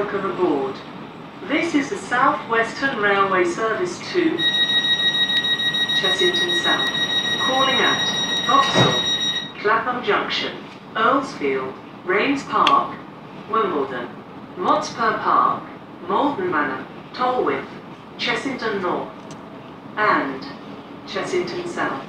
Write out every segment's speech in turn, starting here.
welcome aboard. This is the South Western Railway service to Chessington South, calling at Vauxhall, Clapham Junction, Earlsfield, Rains Park, Wimbledon, Motspur Park, Malden Manor, Tolworth, Chessington North, and Chessington South.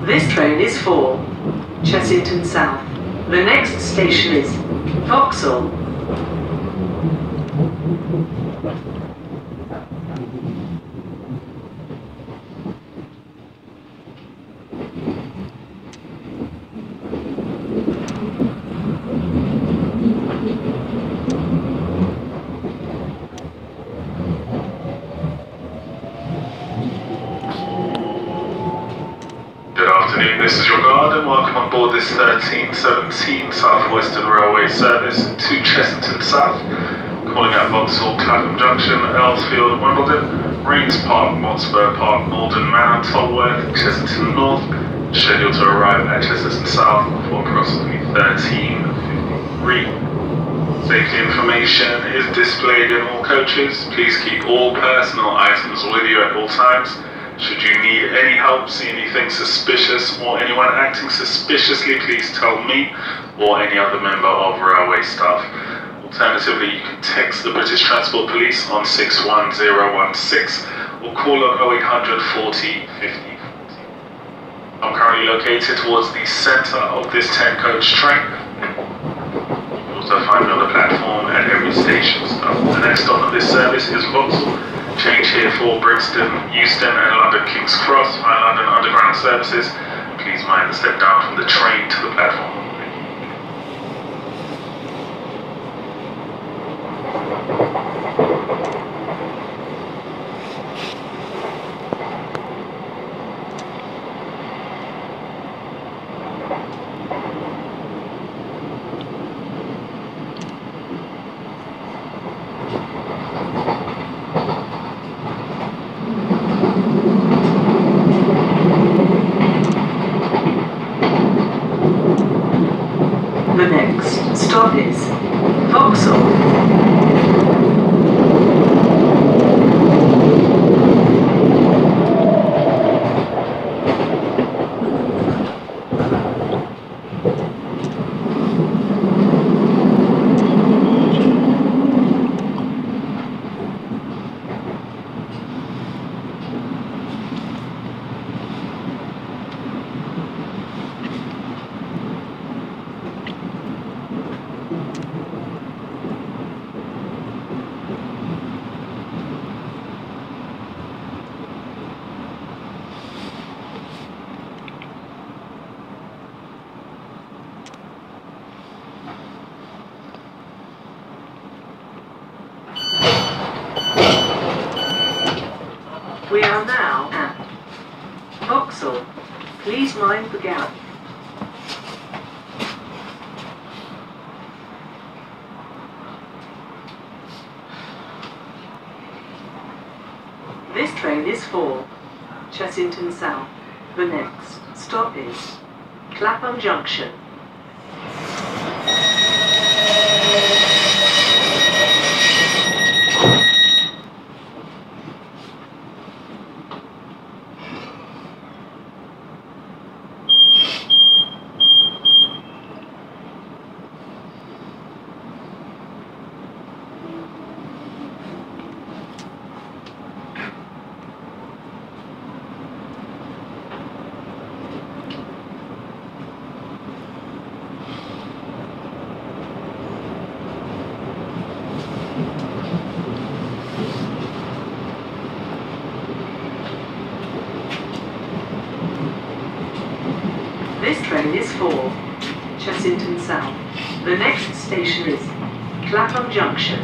This train is for Chessington South. The next station is Vauxhall. This is your guard and welcome on board this 1317 South Western Railway service to Chessington South, calling at Vauxhall, Clapham Junction, Earlsfield, Wimbledon, Rains Park, Motspur Park, Malden Manor, Tolworth, Chessington North, scheduled to arrive at Chessington South for approximately 13:53. Safety information is displayed in all coaches. Please keep all personal items with you at all times. Should you need any help, see anything suspicious, or anyone acting suspiciously, please tell me or any other member of railway staff. Alternatively, you can text the British Transport Police on 61016 or call on 0800 40 50 40. I'm currently located towards the centre of this 10-coach train. You'll also find me on the platform at every station stop. The next stop of this service is Vauxhall. Change here for Brixton, Euston and London King's Cross, my London Underground services. Please mind the step down from the train to the platform. The next stop is Vauxhall. We are now at Vauxhall. Please mind the gap. This train is for Chessington South. The next stop is Clapham Junction. This train is for Chessington South. The next station is Clapham Junction.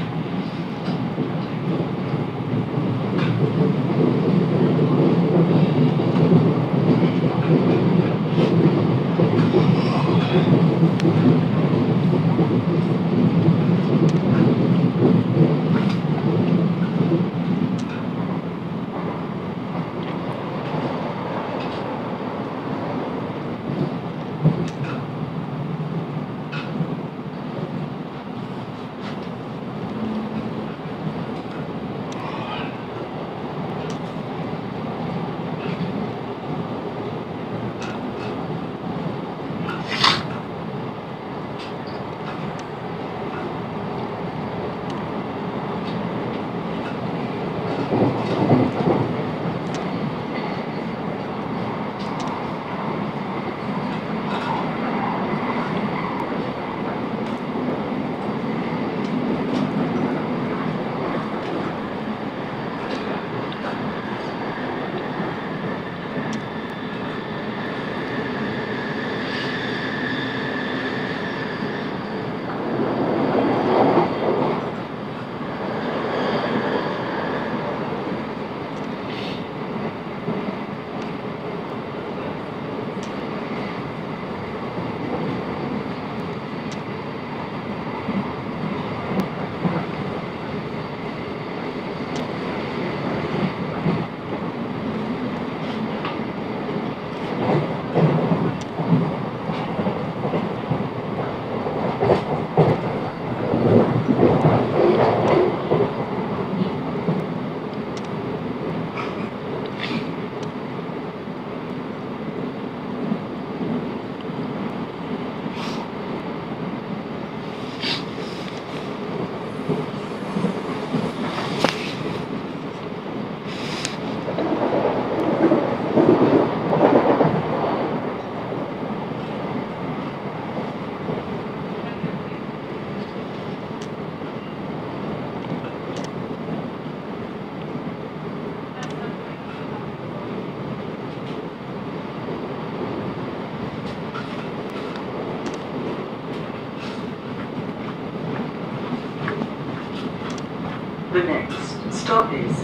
The next stop is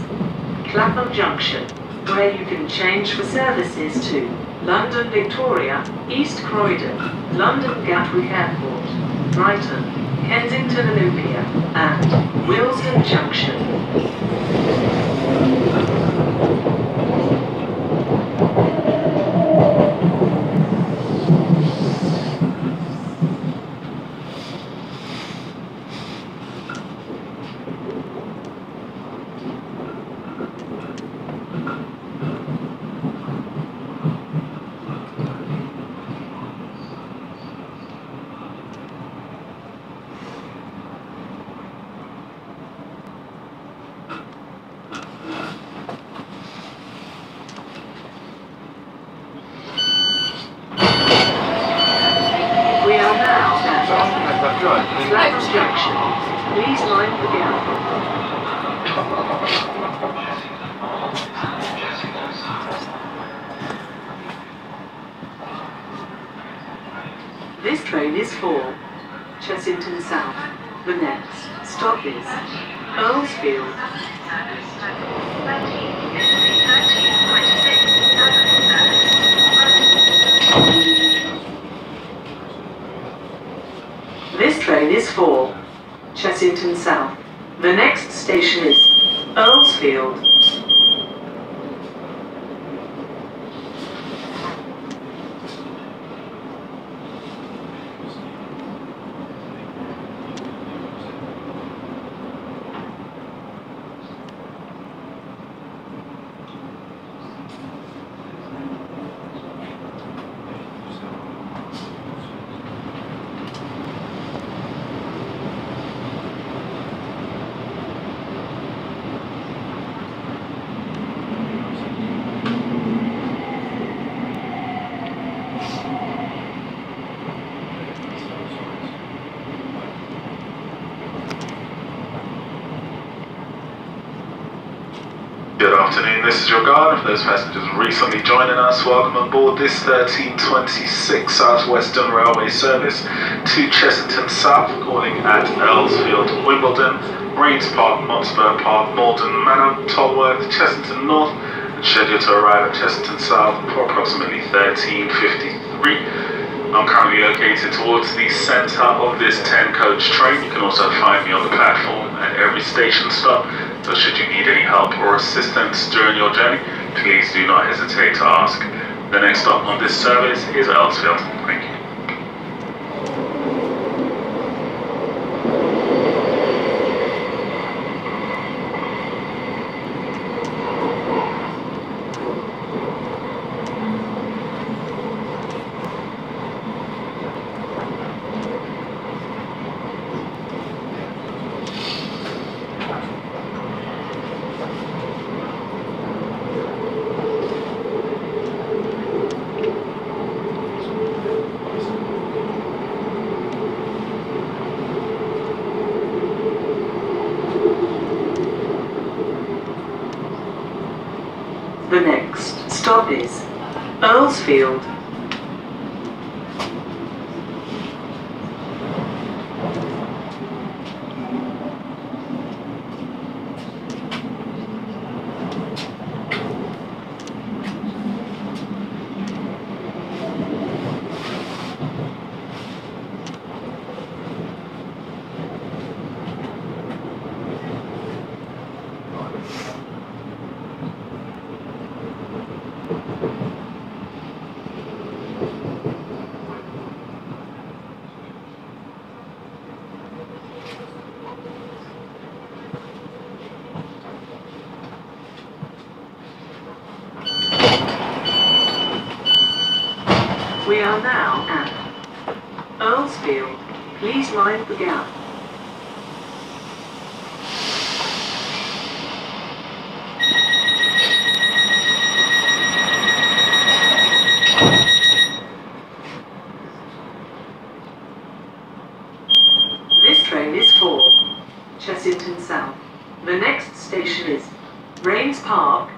Clapham Junction, where you can change for services to London Victoria, East Croydon, London Gatwick Airport, Brighton, Kensington Olympia, and Willesden Junction. We are now at Clapham Junction. Please mind the gap. This train is for Chessington South. The next stop is Earlsfield. This train is for Chessington South. The next station is Earlsfield. Good afternoon, this is your guard. For those passengers recently joining us, welcome on board this 1326 South Western Railway service to Chessington South, calling at Earlsfield, Wimbledon, Marines Park, Montsburn Park, Malden Manor, Tolworth, Chessington North, and scheduled to arrive at Chessington South for approximately 13:53. I'm currently located towards the centre of this 10-coach train. You can also find me on the platform at every station stop. So should you need any help or assistance during your journey, please do not hesitate to ask. The next stop on this service is Earlsfield. Thank you. The next stop is Earlsfield. We are now at Earlsfield. Please mind the gap. This train is for Chessington South. The next station is Rains Park.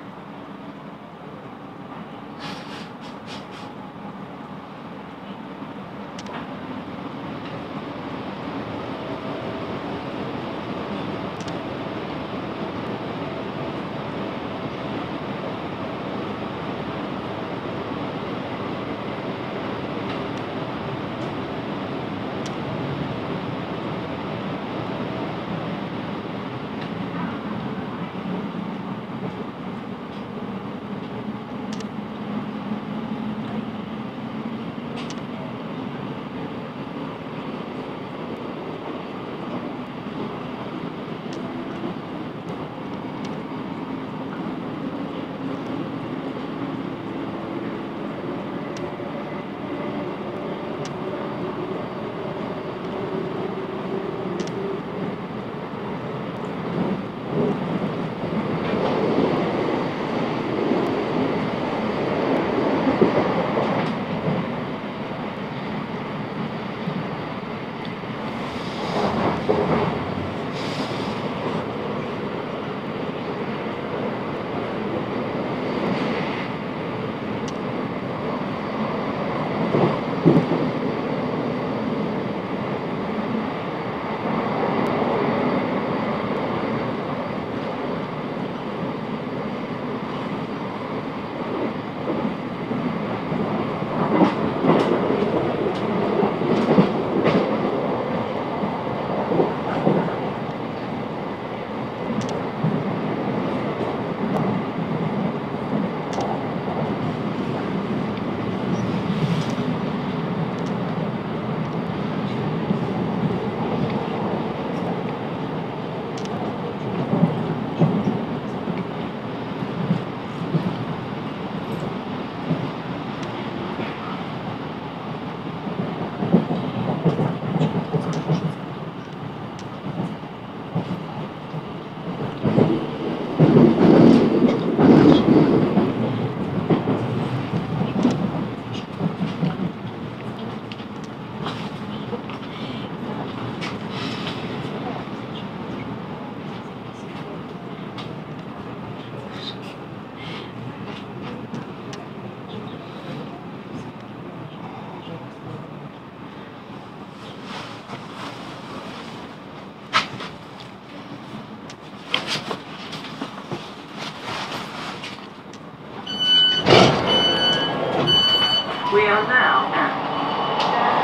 We are now at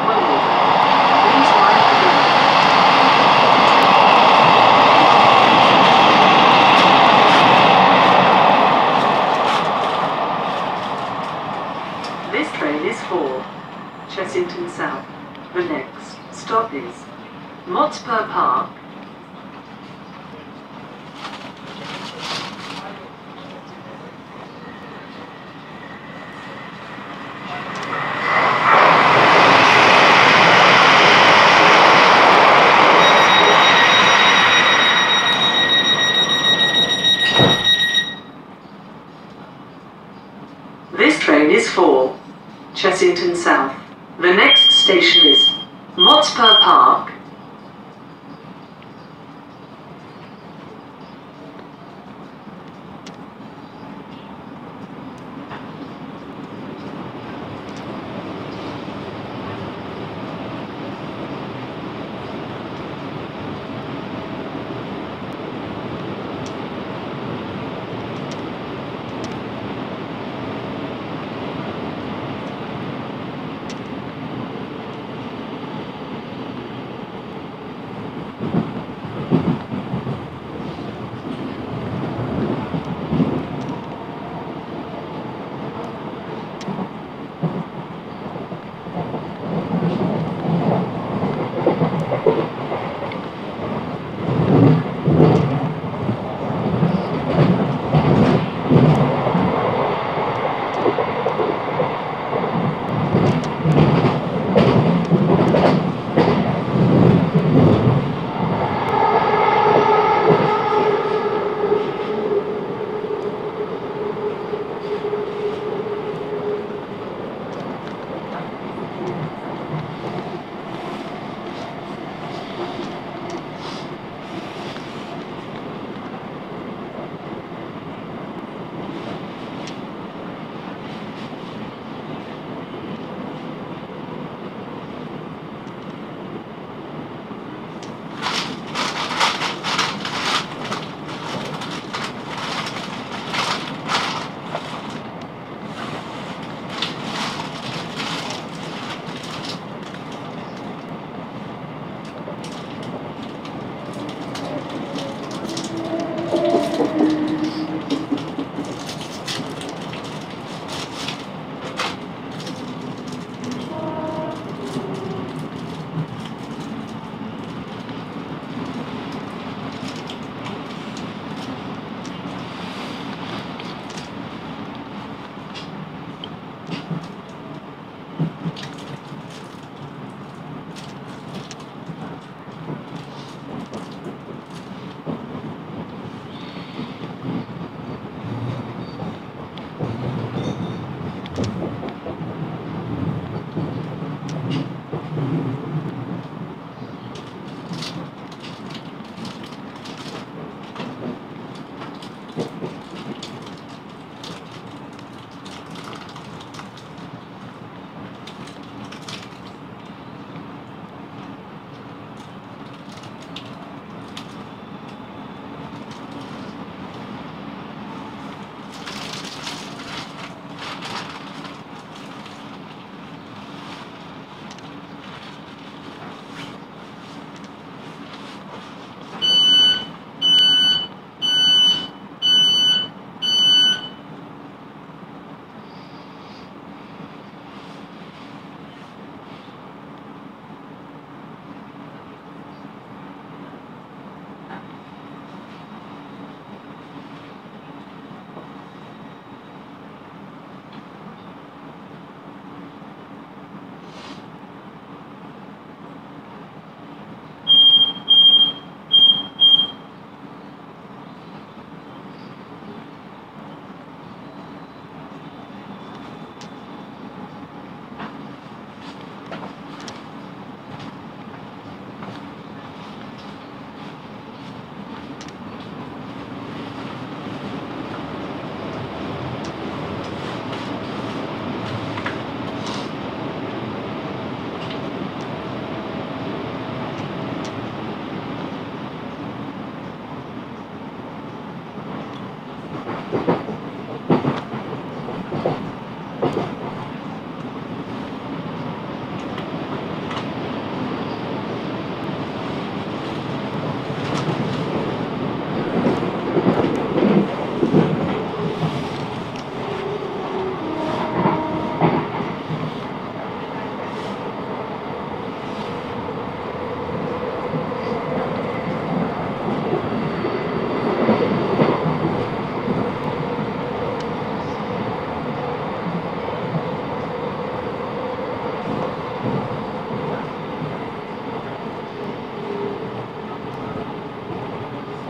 Wimbledon. Please mind the This train is for Chessington South. The next stop is Motspur Park. This train is for Chessington South. The next station is Motspur Park.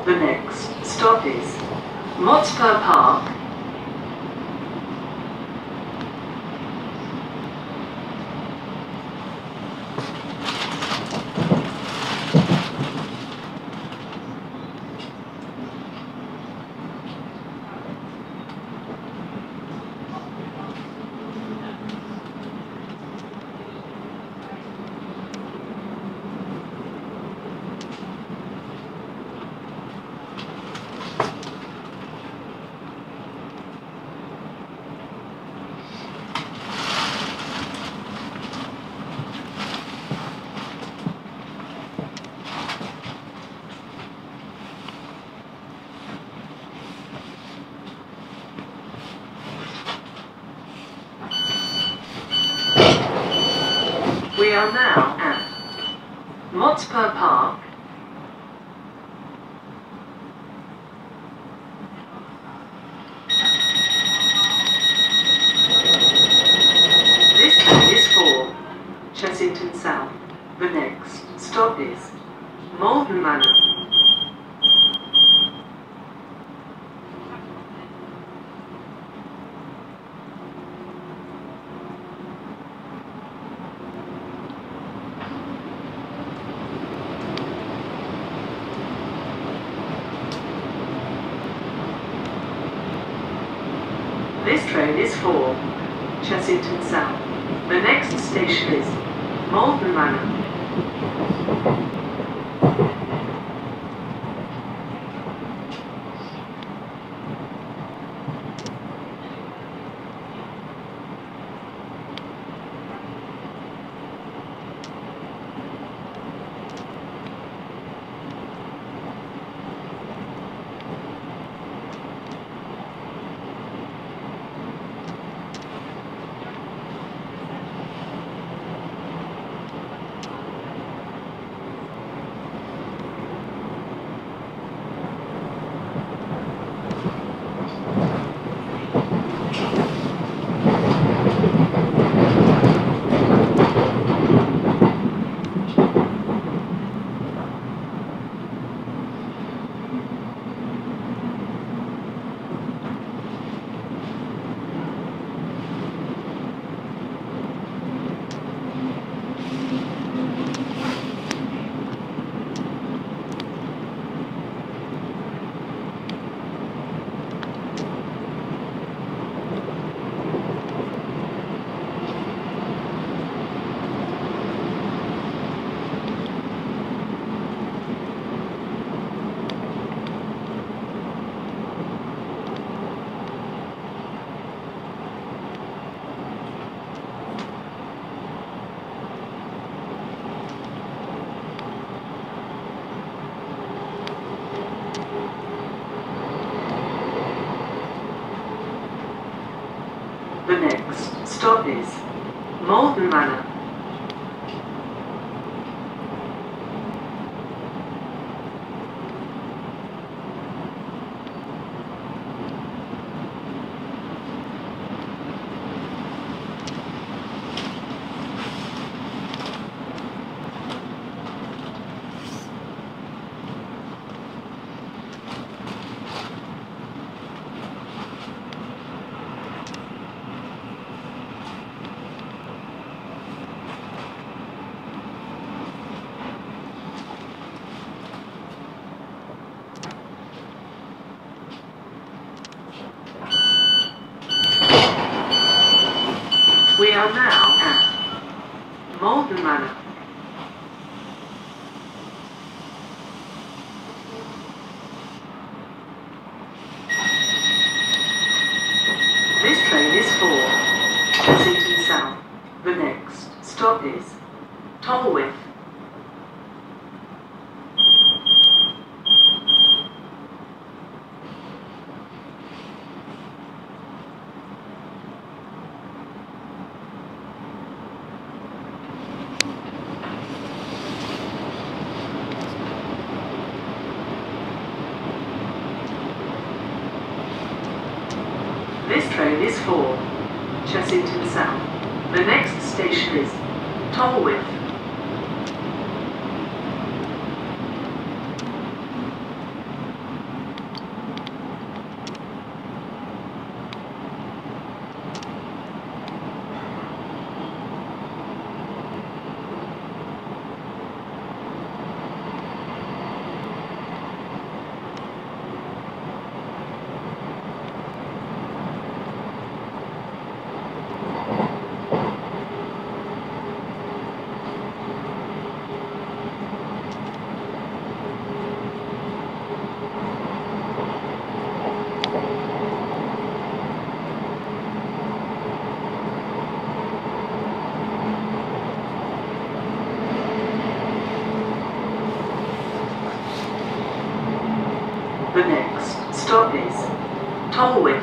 The next stop is Motspur Park. We are now at Motspur Park. This train is for Chessington South. The next stop is Malden Manor. This train is for Chessington South. The next station is Malden Manor. The next stop is Malden Manor. We are now at Malden Manor. This train is for Chessington South. The next station is Tolworth. The next stop is Tolworth.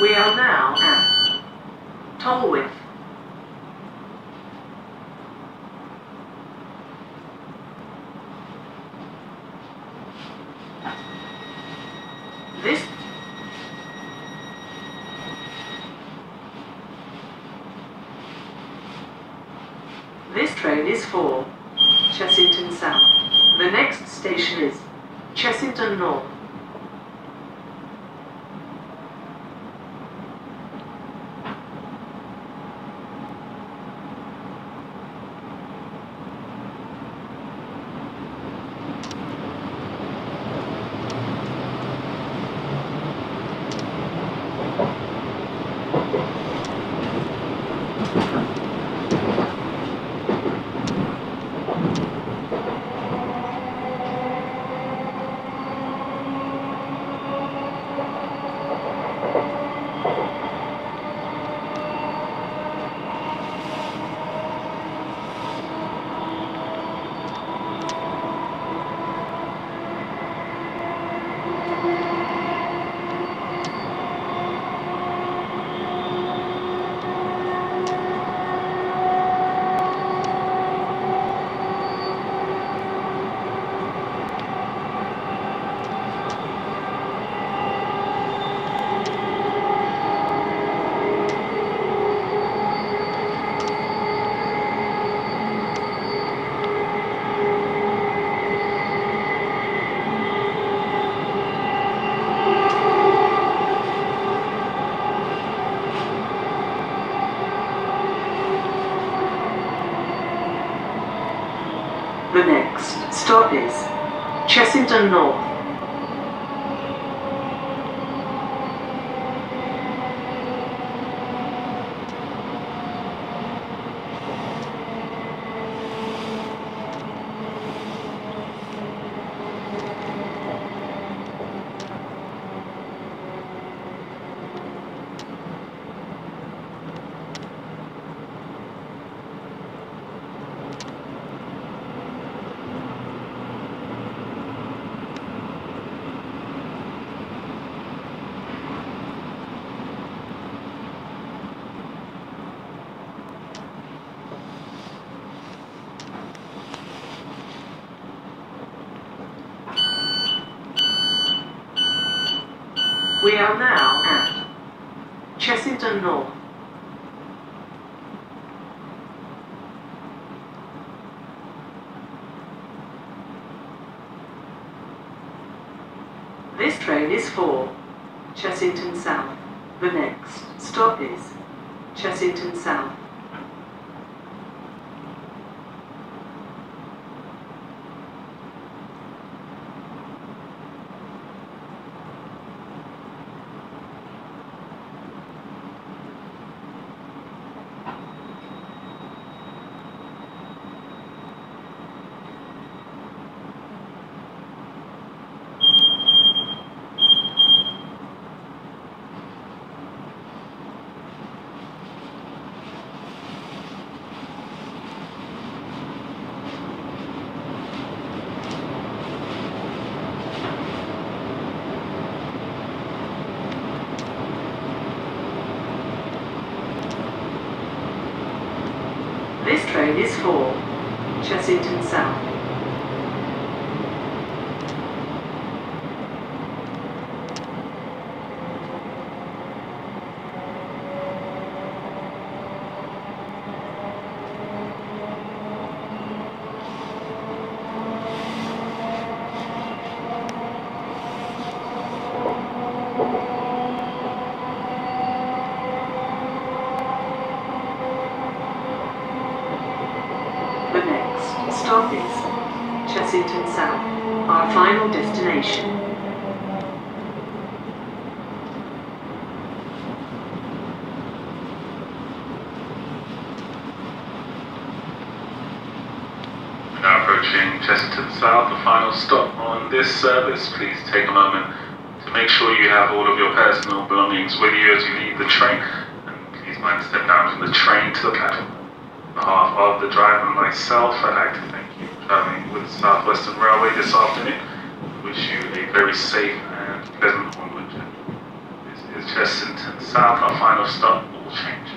We are now at Tolworth. This train is for Chessington South. The next station is Chessington North. The next stop is Chessington North. We are now at Chessington North. This train is for Chessington South. The next stop is Chessington South. This train is for Chessington South. The next stop is Chessington South, our final destination. Now approaching Chessington South, the final stop on this service. Please take a moment to make sure you have all of your personal belongings with you as you leave the train. And please mind to step down from the train to the platform. On behalf of the driver and myself, I'd like to thank you for travelling with South Western Railway this afternoon. I wish you a very safe and pleasant onward journey. This is Chessington South, our final stop. All change.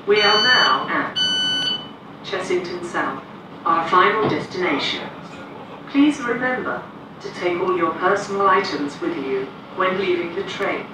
We are now at Chessington South, our final destination. Please remember to take all your personal items with you when leaving the train.